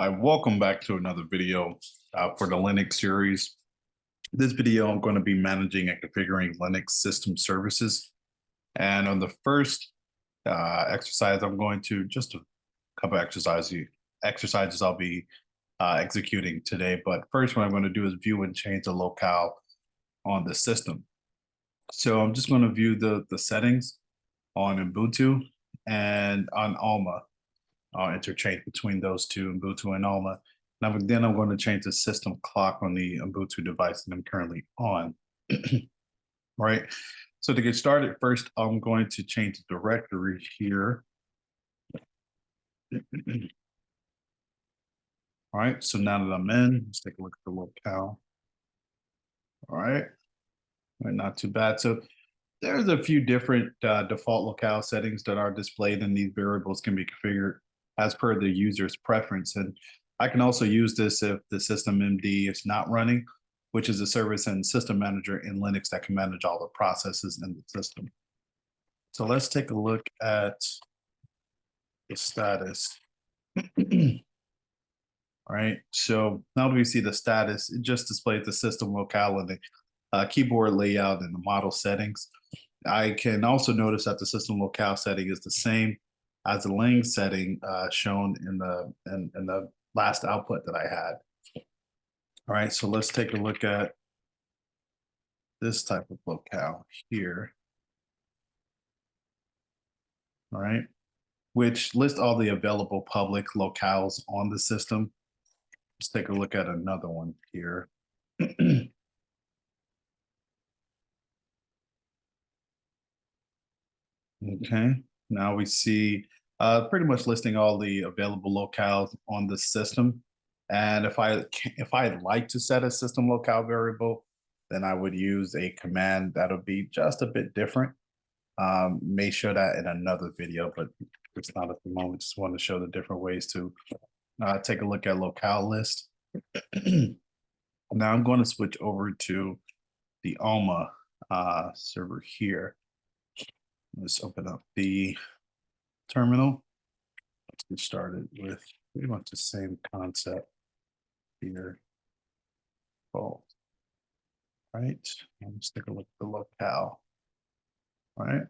Welcome back to another video for the Linux series. This video, I'm going to be managing and configuring Linux system services. And on the first exercise, I'm going to just a couple exercises I'll be executing today. But first, what I'm going to do is view and change the locale on the system. So I'm just going to view the settings on Ubuntu and on Alma. I'll interchange between those two, Ubuntu and Alma. Now, then I'm going to change the system clock on the Ubuntu device that I'm currently on. Right. So to get started, first, I'm going to change the directory here. All right. So now that I'm in, let's take a look at the locale. All right. Not too bad. So there's a few different default locale settings that are displayed, and these variables can be configured as per the user's preference. And I can also use this if the system MD is not running, which is a service and system manager in Linux that can manage all the processes in the system. So let's take a look at the status. All right, so now that we see the status, it just displays the system locale and the keyboard layout and the model settings. I can also notice that the system locale setting is the same as the Lang setting shown in the last output that I had. All right, so let's take a look at this type of locale here. All right, which lists all the available public locales on the system. Let's take a look at another one here. Okay, now we see pretty much listing all the available locales on the system. And if I'd like to set a system locale variable, then I would use a command that'll be just a bit different. May show that in another video, but it's not at the moment. Just want to show the different ways to take a look at locale list. Now I'm going to switch over to the Alma server here. Let's open up the terminal. Let's get started with pretty much the same concept here. All right, let's take a look at the locale. All right,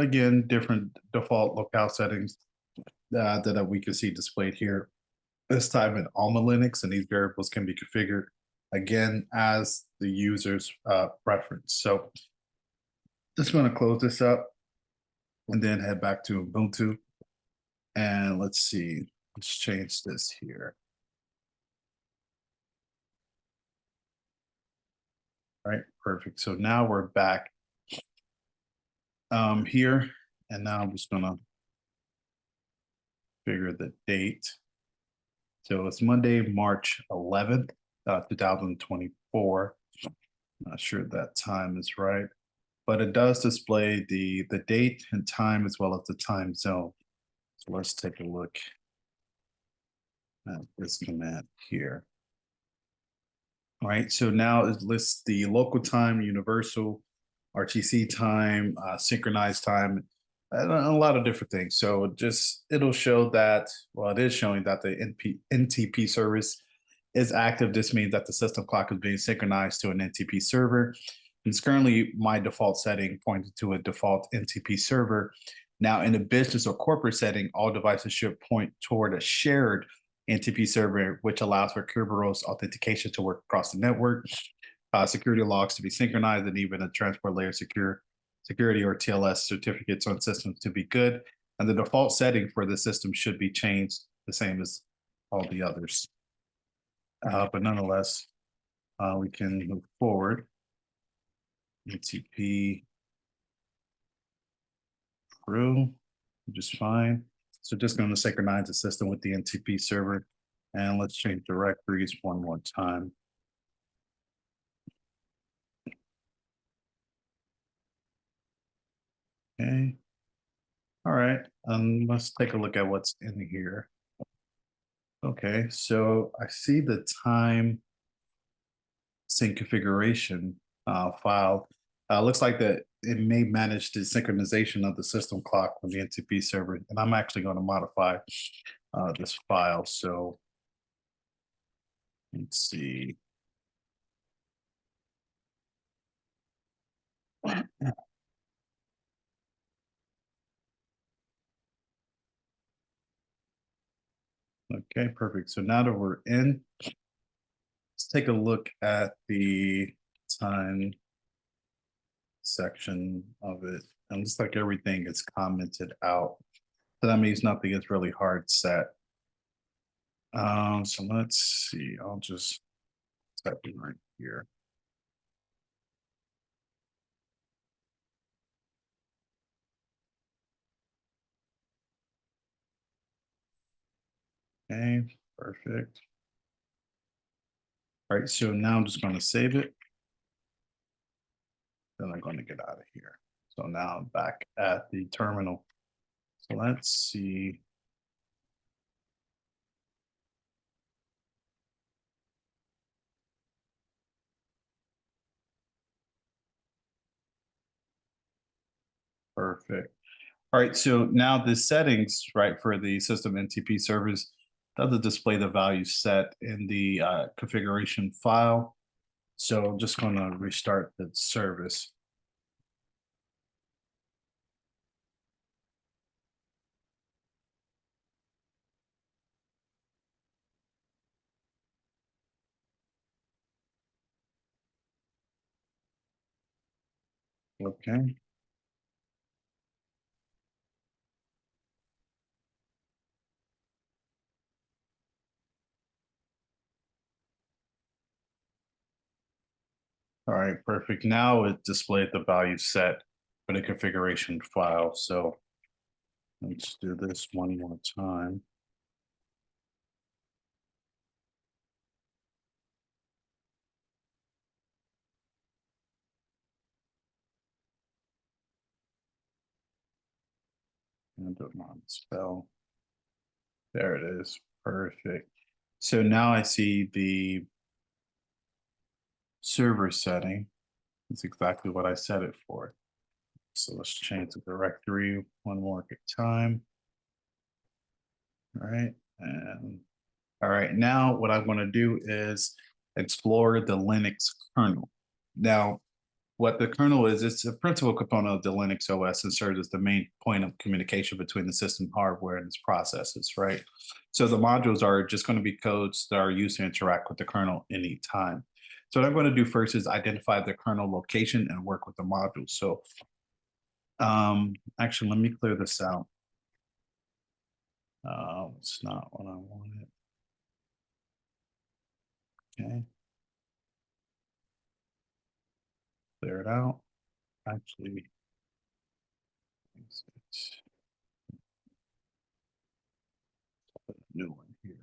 again, different default locale settings that we can see displayed here. This time in Alma Linux, and these variables can be configured again as the user's preference. So just going to close this up and then head back to Ubuntu. And let's see, let's change this here. All right, perfect. So now we're back here. And now I'm just going to figure the date. So it's Monday, March 11th, 2024. Not sure that time is right, but it does display the date and time as well as the time zone. So let's take a look at this command here. All right, so now it lists the local time, universal, RTC time, synchronized time, and a lot of different things. So it'll show that, well, it is showing that the NTP service is active. This means that the system clock is being synchronized to an NTP server. It's currently my default setting pointed to a default NTP server. Now, in a business or corporate setting, all devices should point toward a shared NTP server, which allows for Kerberos authentication to work across the network, security logs to be synchronized, and even a transport layer security or TLS certificates on systems to be good. And the default setting for the system should be changed the same as all the others. But nonetheless, we can move forward. NTP through just fine. So just going to synchronize the system with the NTP server, and let's change directories one more time. Okay. All right. Let's take a look at what's in here. Okay, so I see the time sync configuration file. Looks like that it may manage the synchronization of the system clock on the NTP server, and I'm actually going to modify this file. So Let's see. Okay, perfect. So now that we're in, let's take a look at the time section of it. And looks like everything is commented out. So that means nothing is really hard set. So let's see. I'll just type it right here. Okay, perfect. All right, so now I'm just going to save it. Then I'm going to get out of here. So now I'm back at the terminal. So let's see. Perfect. All right, so now the settings, right, for the system NTP service doesn't display the value set in the configuration file. So I'm just going to restart the service. Okay. All right, perfect. Now it displayed the value set for the configuration file. So let's do this one more time. And do not spell. There it is. Perfect. So now I see the server setting. It's exactly what I set it for. So let's change the directory one more time. All right. And all right, now what I want to do is explore the Linux kernel. Now, what the kernel is, it's a principal component of the Linux OS and serves as the main point of communication between the system hardware and its processes, right? So the modules are just going to be codes that are used to interact with the kernel anytime. So what I'm going to do first is identify the kernel location and work with the modules. So actually, let me clear this out. It's not what I wanted. Okay. Clear it out. Actually, it's a new one here.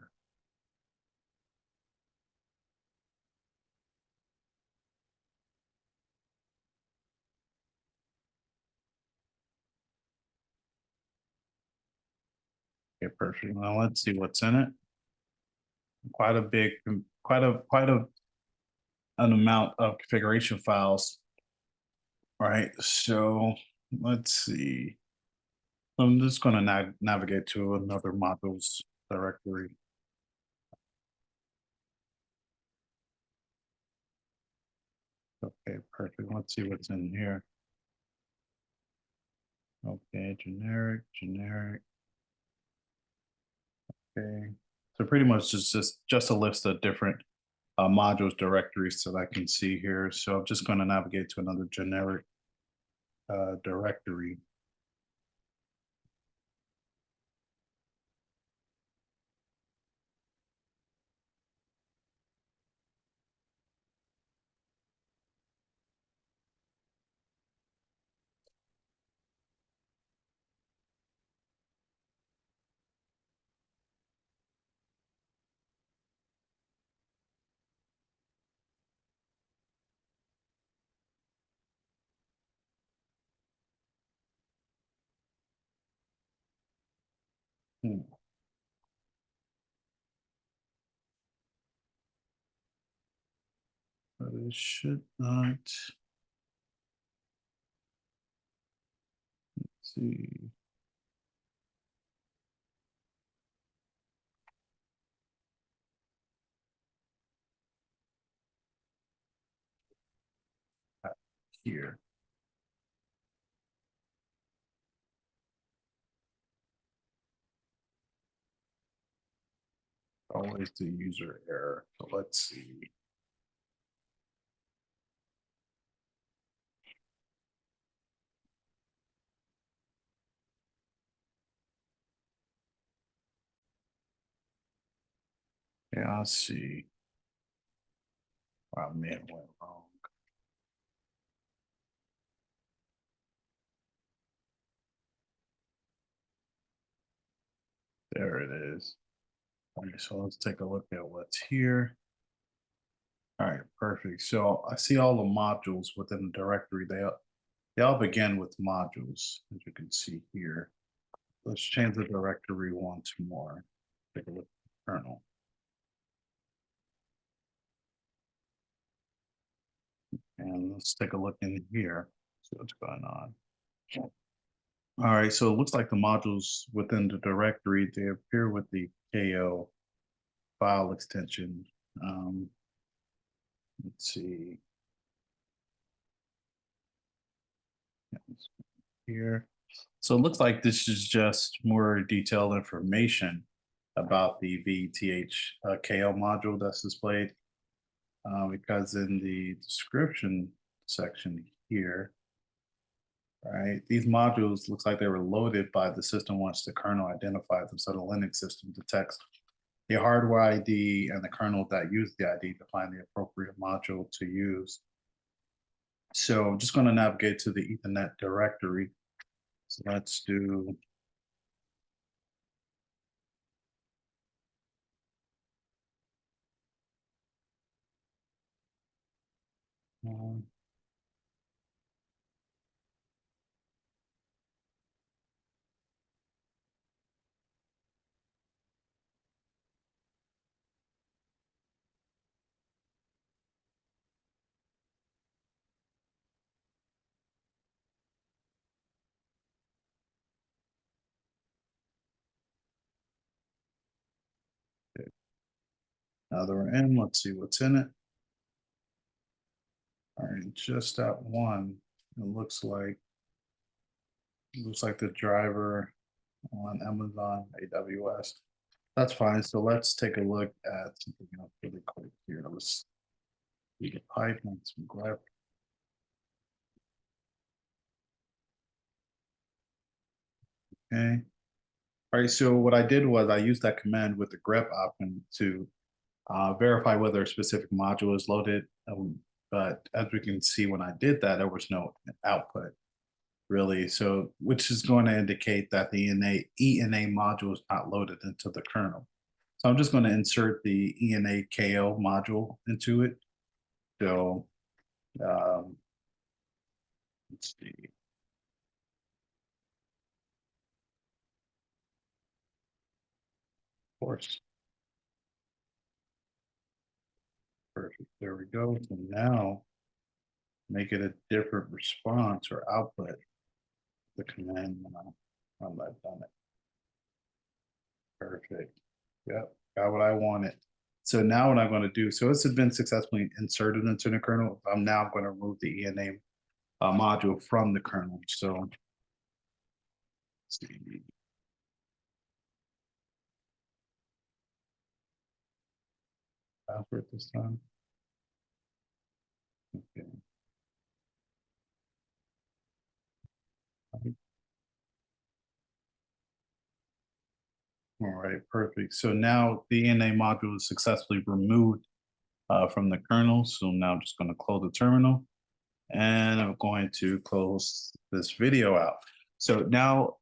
Okay, perfect. Now let's see what's in it. Quite a big, quite an amount of configuration files. All right, so let's see. I'm just going to navigate to another modules directory. Okay, perfect. Let's see what's in here. Okay, generic. Okay, so pretty much just a list of different modules directories that I can see here. So I'm just going to navigate to another generic directory. Hmm. But it should not. Let's see. here. Always the user error. So let's see. Yeah, I'll see. Wow, man, went wrong. There it is. All right, so let's take a look at what's here. All right, perfect. So I see all the modules within the directory. They all begin with modules, as you can see here. Let's change the directory once more. Take a look at the kernel. And let's take a look in here. See what's going on. All right, so it looks like the modules within the directory, they appear with the KO file extension. Let's see. Here. So it looks like this is just more detailed information about the VTH KO module that's displayed. Because in the description section here, right, these modules looks like they were loaded by the system once the kernel identified them. So the Linux system detects the hardware ID and the kernel that used the ID to find the appropriate module to use. So I'm just going to navigate to the Ethernet directory. So let's do now that we're in, let's see what's in it. All right, just that one. It looks like the driver on Amazon AWS. That's fine. So let's take a look at something else really quick here. Let's read a pipe and some grep. Okay. All right. So what I did was I used that command with the grep option to verify whether a specific module is loaded. But as we can see, when I did that, there was no output really. So, which is going to indicate that the ENA module is not loaded into the kernel. So I'm just going to insert the ENA KO module into it. So let's see. Of course. Perfect. There we go. So now make it a different response or output. The command when I've done it. Perfect. Yep. Got what I wanted. So now what I'm going to do, so this has been successfully inserted into the kernel. I'm now going to remove the ENA module from the kernel. So let's see. Password this time. Okay. All right, perfect. So now the ENA module is successfully removed from the kernel. So now I'm just going to close the terminal and I'm going to close this video out. So now,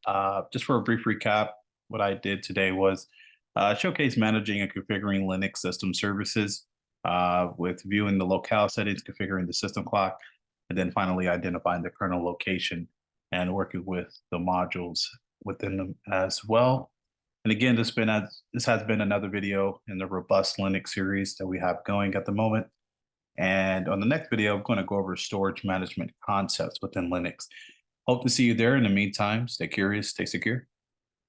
just for a brief recap, what I did today was showcase managing and configuring Linux system services with viewing the locale settings, configuring the system clock, and then finally identifying the kernel location and working with the modules within them as well. And again, this has been another video in the robust Linux series that we have going at the moment. And on the next video, I'm going to go over storage management concepts within Linux. Hope to see you there. In the meantime, stay curious, stay secure.